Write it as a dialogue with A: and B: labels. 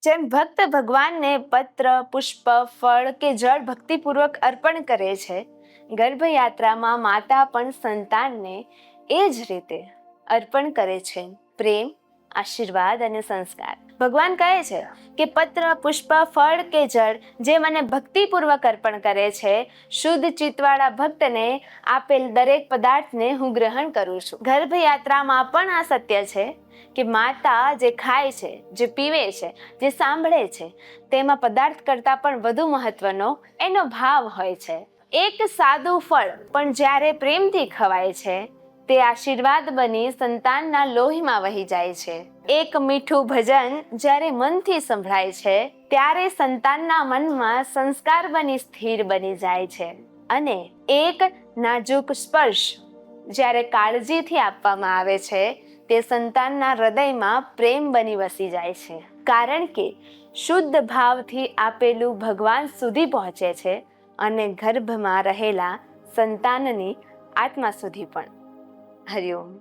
A: જેમ ભક્ત ભગવાનને પત્ર, પુષ્પ, ફળ કે જળ ભક્તિપૂર્વક અર્પણ કરે છે, ગર્ભયાત્રામાં માતા પણ સંતાનને એ જ રીતે અર્પણ કરે છે, પ્રેમ, આશીર્વાદ અને સંસ્કાર. ભગવાન કહે છે કે પત્ર, પુષ્પ, ફળ કે જળ જે મને ભક્તિપૂર્વક અર્પણ કરે છે, શુદ્ધ ચિત્તવાળા ભક્તને આપેલ દરેક પદાર્થને હું ગ્રહણ કરું છું. ગર્ભયાત્રામાં પણ આ સત્ય છે કે માતા જે ખાય છે, જે પીવે છે, જે સાંભળે છે, તેમાં પદાર્થ કરતાં પણ વધુ મહત્વનો એનો ભાવ હોય છે. એક સાદું ફળ પણ જ્યારે પ્રેમથી ખવાય છે, તે આશીર્વાદ બની સંતાનના લોહીમાં વહી જાય છે. એક મીઠું ભજન જ્યારે મનથી સંભળાય છે, ત્યારે સંતાનના મનમાં સંસ્કાર બની સ્થિર બની જાય છે. અને એક નાજુક સ્પર્શ જ્યારે કાળજીથી આપવામાં આવે છે, તે સંતાનના હૃદયમાં પ્રેમ બની વસી જાય છે. કારણ કે શુદ્ધ ભાવથી આપેલું ભગવાન સુધી પહોંચે છે અને ગર્ભમાં રહેલા સંતાનની આત્મા સુધી પણ. હરિઓમ.